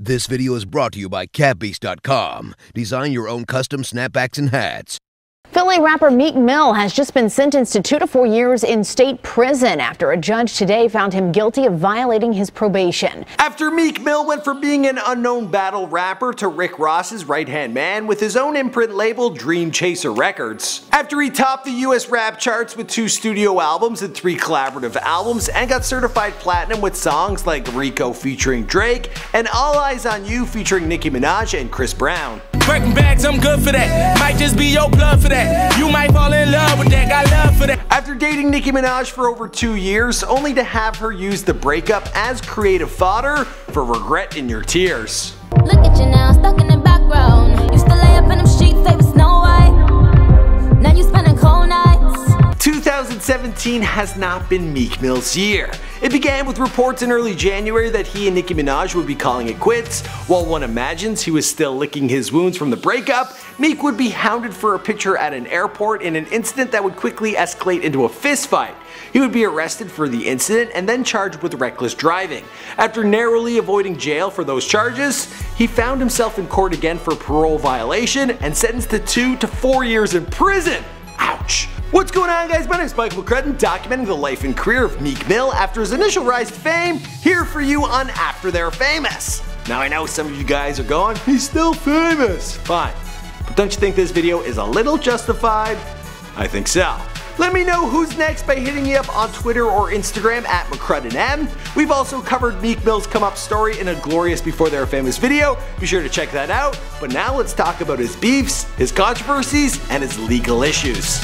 This video is brought to you by CapBeast.com. Design your own custom snapbacks and hats. Philly rapper Meek Mill has just been sentenced to 2 to 4 years in state prison after a judge today found him guilty of violating his probation. After Meek Mill went from being an unknown battle rapper to Rick Ross's right-hand man with his own imprint label Dream Chaser Records. After he topped the US rap charts with 2 studio albums and 3 collaborative albums and got certified platinum with songs like RICO featuring Drake and All Eyes on You featuring Nicki Minaj and Chris Brown. Breaking bags, I'm good for that. Might just be your blood for that. You might fall in love with that. Got love for that. After dating Nicki Minaj for over 2 years, only to have her use the breakup as creative fodder for regret in your tears. Look at you now, stuck in the background. Used to lay up in them streets, they was Snow White. Now you spending cold nights. 2017 has not been Meek Mill's year. It began with reports in early January that he and Nicki Minaj would be calling it quits. While one imagines he was still licking his wounds from the breakup, Meek would be hounded for a picture at an airport in an incident that would quickly escalate into a fistfight. He would be arrested for the incident and then charged with reckless driving. After narrowly avoiding jail for those charges, he found himself in court again for parole violation and sentenced to 2 to 4 years in prison. Ouch. What's going on, guys? My name is Michael McCrudden, documenting the life and career of Meek Mill after his initial rise to fame, here for you on After They're Famous. Now I know some of you guys are going, he's still famous. Fine, but don't you think this video is a little justified? I think so. Let me know who's next by hitting me up on Twitter or Instagram at McCruddenM. We've also covered Meek Mill's come up story in a glorious Before They Were Famous video. Be sure to check that out. But now let's talk about his beefs, his controversies, and his legal issues.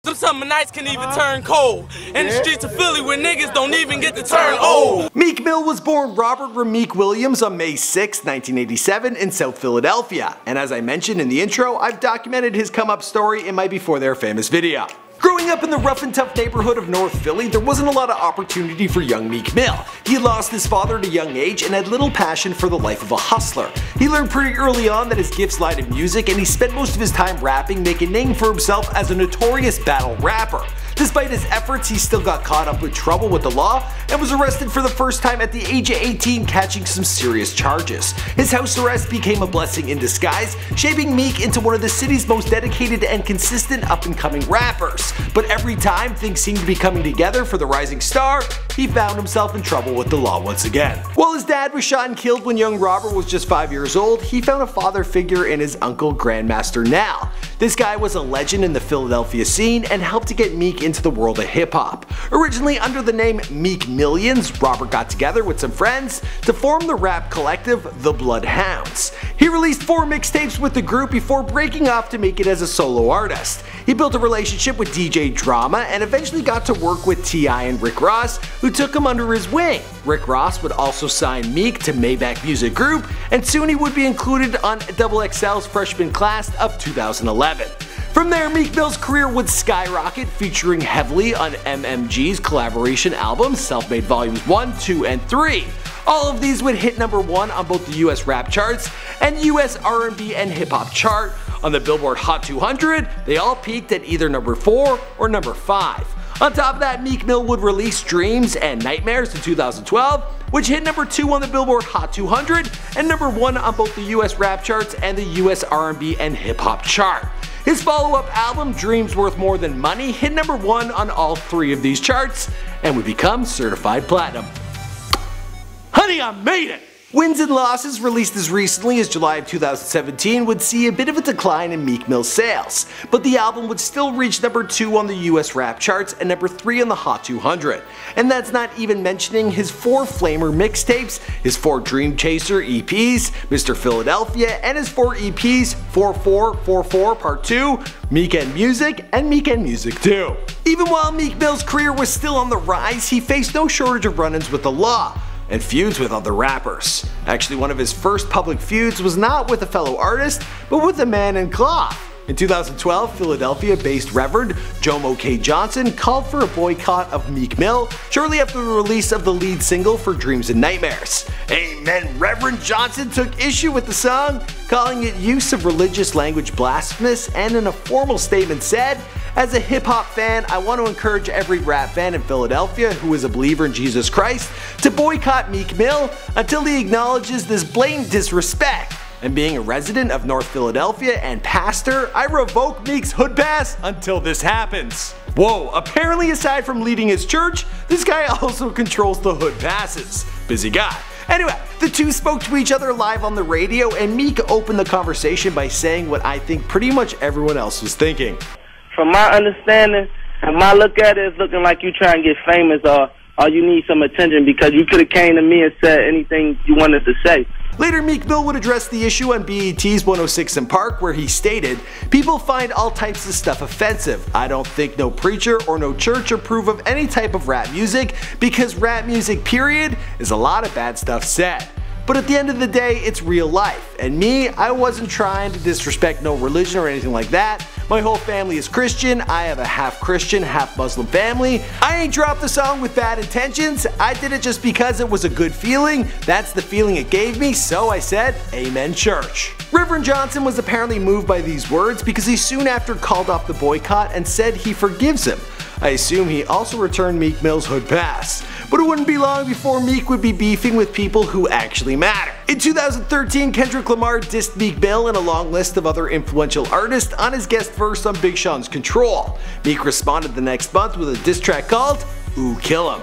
Them summer nights can even turn cold. In the streets of Philly where niggas don't even get to turn old. Meek Mill was born Robert Ramik Williams on May 6, 1987 in South Philadelphia. And as I mentioned in the intro, I've documented his come up story in my Before They Were Famous video. Growing up in the rough and tough neighborhood of North Philly, there wasn't a lot of opportunity for young Meek Mill. He lost his father at a young age and had little passion for the life of a hustler. He learned pretty early on that his gifts lied in music, and he spent most of his time rapping, making a name for himself as a notorious battle rapper. Despite his efforts, he still got caught up with trouble with the law and was arrested for the first time at the age of 18, catching some serious charges. His house arrest became a blessing in disguise, shaping Meek into one of the city's most dedicated and consistent up-and-coming rappers. But every time things seemed to be coming together for the rising star, he found himself in trouble with the law once again. While his dad was shot and killed when young Robert was just 5 years old, he found a father figure in his uncle Grandmaster Nal. This guy was a legend in the Philadelphia scene and helped to get Meek into the world of hip-hop. Originally under the name Meek Millions, Robert got together with some friends to form the rap collective The Bloodhounds. He released 4 mixtapes with the group before breaking off to make it as a solo artist. He built a relationship with DJ Drama and eventually got to work with T.I. and Rick Ross, who took him under his wing. Rick Ross would also sign Meek to Maybach Music Group, and soon he would be included on XXL's freshman class of 2011. From there, Meek Mill's career would skyrocket, featuring heavily on MMG's collaboration albums Self-Made Volumes 1, 2, and 3. All of these would hit #1 on both the US rap charts and US R&B and hip hop chart. On the Billboard Hot 200, they all peaked at either #4 or #5. On top of that, Meek Mill would release Dreams and Nightmares in 2012, which hit #2 on the Billboard Hot 200 and #1 on both the US rap charts and the US R&B and hip hop chart. His follow-up album, Dreams Worth More Than Money, hit #1 on all 3 of these charts and would become certified platinum. Honey, I made it! Wins and Losses, released as recently as July of 2017, would see a bit of a decline in Meek Mill's sales, but the album would still reach #2 on the US rap charts and #3 on the Hot 200. And that's not even mentioning his 4 Flamer mixtapes, his 4 Dream Chaser EPs, Mr. Philadelphia, and his 4 EPs 4444 Part 2, Meek and Music, and Meek and Music 2. Even while Meek Mill's career was still on the rise, he faced no shortage of run-ins with the law and feuds with other rappers. Actually, one of his first public feuds was not with a fellow artist, but with a man in cloth. In 2012, Philadelphia-based Reverend Jomo K. Johnson called for a boycott of Meek Mill shortly after the release of the lead single for Dreams and Nightmares. Amen. Reverend Johnson took issue with the song, calling it use of religious language blasphemous, and in a formal statement said, As a hip-hop fan, I want to encourage every rap fan in Philadelphia who is a believer in Jesus Christ to boycott Meek Mill until he acknowledges this blatant disrespect. And being a resident of North Philadelphia and pastor, I revoke Meek's hood pass until this happens. Whoa, apparently aside from leading his church, this guy also controls the hood passes. Busy guy. Anyway, the two spoke to each other live on the radio, and Meek opened the conversation by saying what I think pretty much everyone else was thinking. From my understanding, and my look at it, it's looking like you trying to get famous or you need some attention, because you could have came to me and said anything you wanted to say. Later, Meek Mill would address the issue on BET's 106 & Park, where he stated, "People find all types of stuff offensive. I don't think no preacher or no church approve of any type of rap music, because rap music period is a lot of bad stuff said. But at the end of the day, it's real life. And me, I wasn't trying to disrespect no religion or anything like that. My whole family is Christian. I have a half Christian, half Muslim family. I ain't dropped the song with bad intentions. I did it just because it was a good feeling. That's the feeling it gave me, so I said, Amen Church." Reverend Johnson was apparently moved by these words because he soon after called off the boycott and said he forgives him. I assume he also returned Meek Mill's hood pass. But it wouldn't be long before Meek would be beefing with people who actually matter. In 2013, Kendrick Lamar dissed Meek Mill and a long list of other influential artists on his guest verse on Big Sean's Control. Meek responded the next month with a diss track called Ooh Kill 'Em.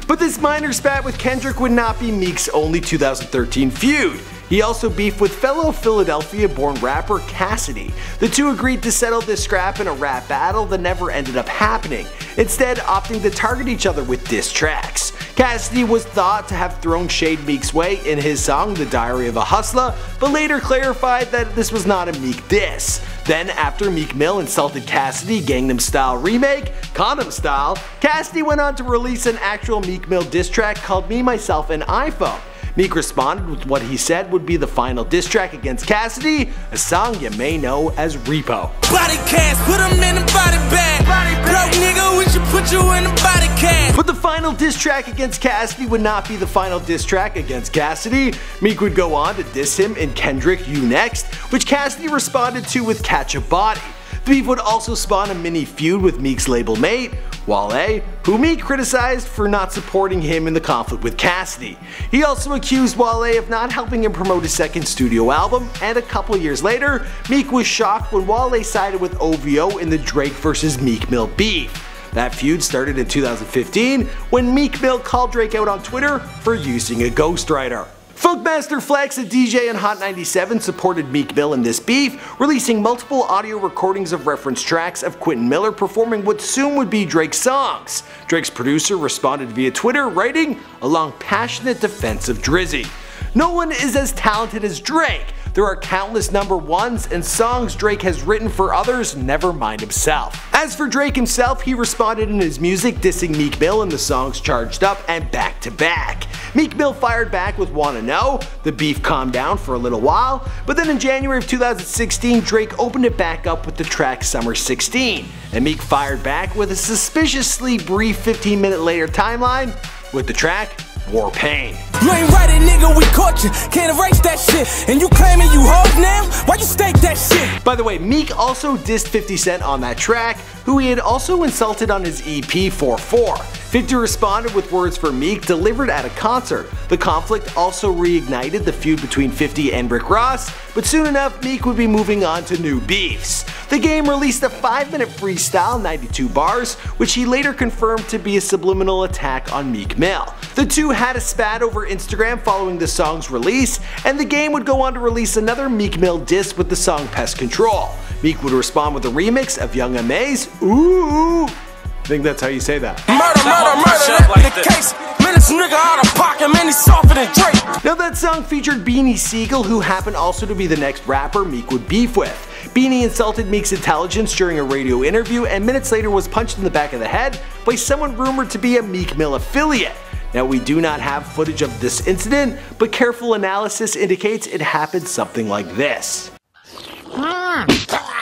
But this minor spat with Kendrick would not be Meek's only 2013 feud. He also beefed with fellow Philadelphia-born rapper Cassidy. The two agreed to settle this scrap in a rap battle that never ended up happening, instead opting to target each other with diss tracks. Cassidy was thought to have thrown shade Meek's way in his song The Diary of a Hustler, but later clarified that this was not a Meek diss. Then after Meek Mill insulted Cassidy Gangnam Style remake, Condom Style, Cassidy went on to release an actual Meek Mill diss track called Me, Myself, and iPhone. Meek responded with what he said would be the final diss track against Cassidy, a song you may know as Repo. Body cast, put him in the body bag. Broke nigga, we should put you in the body cast. But the final diss track against Cassidy would not be the final diss track against Cassidy. Meek would go on to diss him in Kendrick You Next, which Cassidy responded to with Catch a Body. The beef would also spawn a mini feud with Meek's label mate, Wale, who Meek criticized for not supporting him in the conflict with Cassidy. He also accused Wale of not helping him promote his second studio album, and a couple years later, Meek was shocked when Wale sided with OVO in the Drake vs. Meek Mill beef. That feud started in 2015 when Meek Mill called Drake out on Twitter for using a ghostwriter. Funkmaster Flex, a DJ on Hot 97, supported Meek Mill in this beef, releasing multiple audio recordings of reference tracks of Quentin Miller performing what soon would be Drake's songs. Drake's producer responded via Twitter, writing a long passionate defense of Drizzy. "No one is as talented as Drake. There are countless number ones and songs Drake has written for others, never mind himself." As for Drake himself, he responded in his music dissing Meek Mill in the songs Charged Up and Back to Back. Meek Mill fired back with Wanna Know. The beef calmed down for a little while, but then in January of 2016, Drake opened it back up with the track Summer 16, and Meek fired back with a suspiciously brief 15-minute later timeline with the track War Pain. You ain't right, nigga, we caught you. Can't erase that shit. And you claiming you hoes now? Why you stake that shit? By the way, Meek also dissed 50 Cent on that track, who he had also insulted on his EP 4-4. 50 responded with words for Meek delivered at a concert. The conflict also reignited the feud between 50 and Rick Ross, but soon enough Meek would be moving on to new beefs. The Game released a 5-minute freestyle, 92 bars, which he later confirmed to be a subliminal attack on Meek Mill. The two had a spat over Instagram following the song's release, and The Game would go on to release another Meek Mill diss with the song Pest Control. Meek would respond with a remix of Young M.A.'s Ooh. I think that's how you say that. Murder, that's the case. Man, this nigga out of pocket, man, he's softer than Drake. Now that song featured Beanie Siegel, who happened also to be the next rapper Meek would beef with. Beanie insulted Meek's intelligence during a radio interview and minutes later was punched in the back of the head by someone rumored to be a Meek Mill affiliate. Now we do not have footage of this incident, but careful analysis indicates it happened something like this.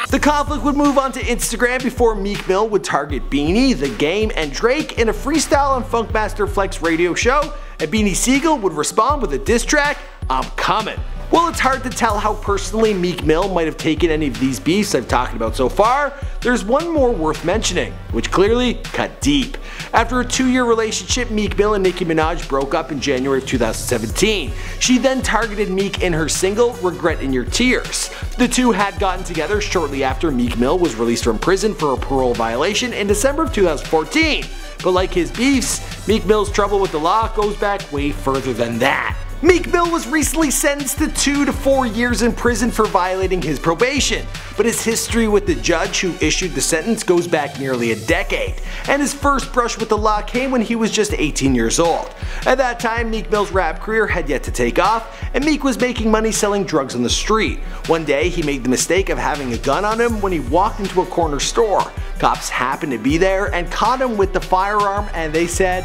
The conflict would move on to Instagram before Meek Mill would target Beanie, The Game, and Drake in a freestyle on Funkmaster Flex radio show, and Beanie Siegel would respond with a diss track, I'm Coming. While it's hard to tell how personally Meek Mill might have taken any of these beefs I've talked about so far, there's one more worth mentioning, which clearly cut deep. After a 2-year relationship, Meek Mill and Nicki Minaj broke up in January of 2017. She then targeted Meek in her single, Regret in Your Tears. The two had gotten together shortly after Meek Mill was released from prison for a parole violation in December of 2014. But like his beefs, Meek Mill's trouble with the law goes back way further than that. Meek Mill was recently sentenced to 2 to 4 years in prison for violating his probation, but his history with the judge who issued the sentence goes back nearly a decade, and his first brush with the law came when he was just 18 years old. At that time, Meek Mill's rap career had yet to take off, and Meek was making money selling drugs on the street. One day, he made the mistake of having a gun on him when he walked into a corner store. Cops happened to be there and caught him with the firearm, and they said,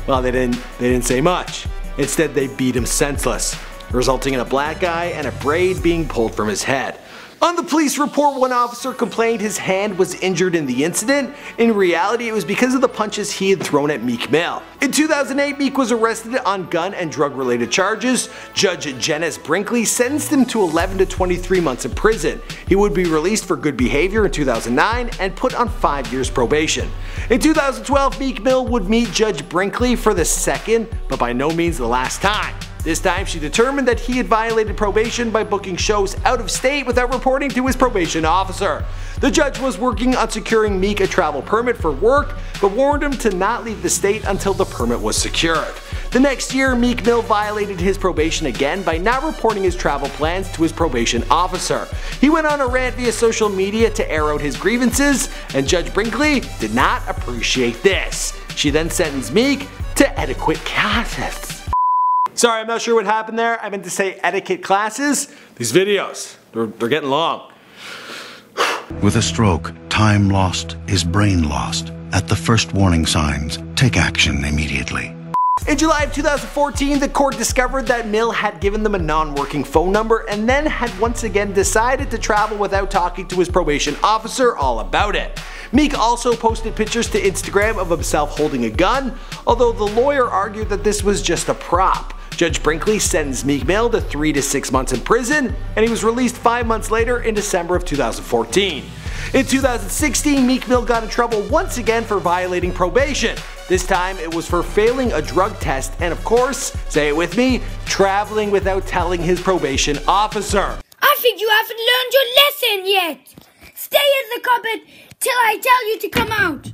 well, they didn't say much. Instead, they beat him senseless, resulting in a black eye and a braid being pulled from his head. On the police report, one officer complained his hand was injured in the incident. In reality, it was because of the punches he had thrown at Meek Mill. In 2008, Meek was arrested on gun and drug related charges. Judge Janice Brinkley sentenced him to 11 to 23 months in prison. He would be released for good behavior in 2009 and put on 5 years probation. In 2012, Meek Mill would meet Judge Brinkley for the second, but by no means the last time. This time she determined that he had violated probation by booking shows out of state without reporting to his probation officer. The judge was working on securing Meek a travel permit for work, but warned him to not leave the state until the permit was secured. The next year, Meek Mill violated his probation again by not reporting his travel plans to his probation officer. He went on a rant via social media to air out his grievances, and Judge Brinkley did not appreciate this. She then sentenced Meek to etiquette classes. Sorry, I'm not sure what happened there. I meant to say etiquette classes. These videos, they're getting long. With a stroke, time lost is brain lost. At the first warning signs, take action immediately. In July of 2014, the court discovered that Mill had given them a non-working phone number and then had once again decided to travel without talking to his probation officer all about it. Meek also posted pictures to Instagram of himself holding a gun, although the lawyer argued that this was just a prop. Judge Brinkley sentenced Meek Mill to 3 to 6 months in prison, and he was released 5 months later in December of 2014. In 2016, Meek Mill got in trouble once again for violating probation. This time it was for failing a drug test and, of course, say it with me, traveling without telling his probation officer. I think you haven't learned your lesson yet. Stay in the cupboard till I tell you to come out.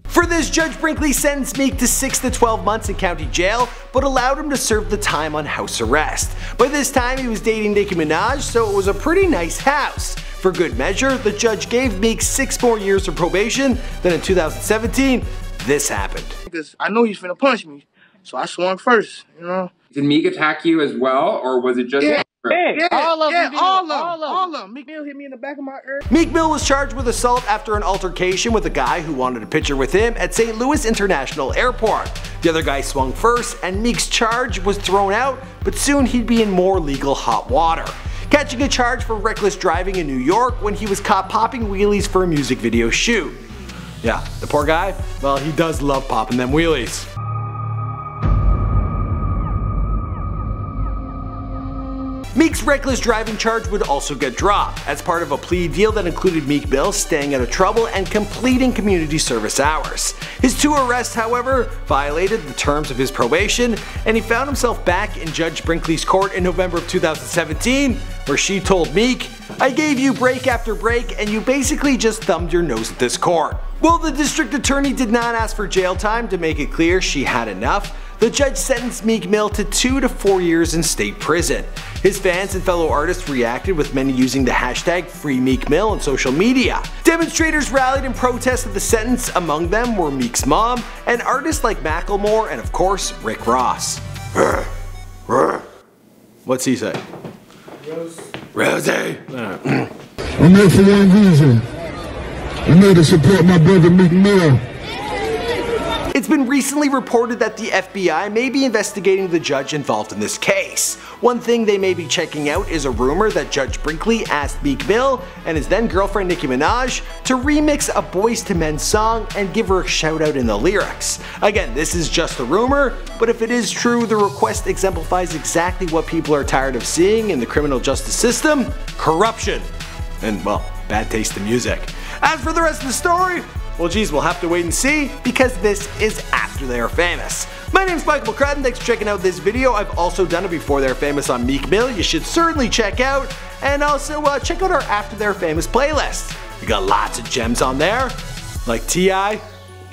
For this, Judge Brinkley sentenced Meek to 6 to 12 months in county jail, but allowed him to serve the time on house arrest. By this time, he was dating Nicki Minaj, so it was a pretty nice house. For good measure, the judge gave Meek 6 more years of probation. Then in 2017, this happened. Because I know he's finna punch me, so I swung first, you know. Did Meek attack you as well, or was it just all of them. Meek Mill hit me in the back of my ear. Meek Mill was charged with assault after an altercation with a guy who wanted a picture with him at St. Louis International Airport. The other guy swung first, and Meek's charge was thrown out, but soon he'd be in more legal hot water, catching a charge for reckless driving in New York when he was caught popping wheelies for a music video shoot. Yeah, the poor guy, well, he does love popping them wheelies. Meek's reckless driving charge would also get dropped, as part of a plea deal that included Meek Mill staying out of trouble and completing community service hours. His 2 arrests, however, violated the terms of his probation, and he found himself back in Judge Brinkley's court in November of 2017, where she told Meek, "I gave you break after break and you basically just thumbed your nose at this court." While the district attorney did not ask for jail time to make it clear she had enough, the judge sentenced Meek Mill to 2 to 4 years in state prison. His fans and fellow artists reacted, with many using the hashtag #FreeMeekMill on social media. Demonstrators rallied in protest of the sentence. Among them were Meek's mom and artists like Macklemore and, of course, Rick Ross. What's he say? Rosie. I'm here for one reason. I'm here to support my brother Meek Mill. It's been recently reported that the FBI may be investigating the judge involved in this case. One thing they may be checking out is a rumor that Judge Brinkley asked Meek Mill and his then girlfriend Nicki Minaj to remix a Boyz II Men song and give her a shout out in the lyrics. Again, this is just a rumor, but if it is true, the request exemplifies exactly what people are tired of seeing in the criminal justice system: corruption. And, well, bad taste in music. As for the rest of the story, well geez, we'll have to wait and see, because this is After They Are Famous. My name's Michael McCradden, thanks for checking out this video. I've also done a Before They're Famous on Meek Mill, you should certainly check out. And also check out our After They're Famous playlist. We got lots of gems on there, like T.I.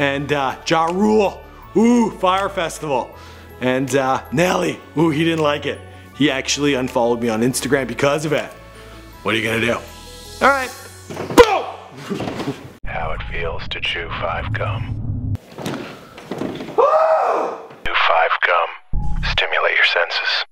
and Ja Rule, ooh, Fire Festival. And Nelly, ooh, he didn't like it. He actually unfollowed me on Instagram because of it. What are you gonna do? Alright, boom! How it feels to chew 5 gum. Woo! Chew 5 gum. Stimulate your senses.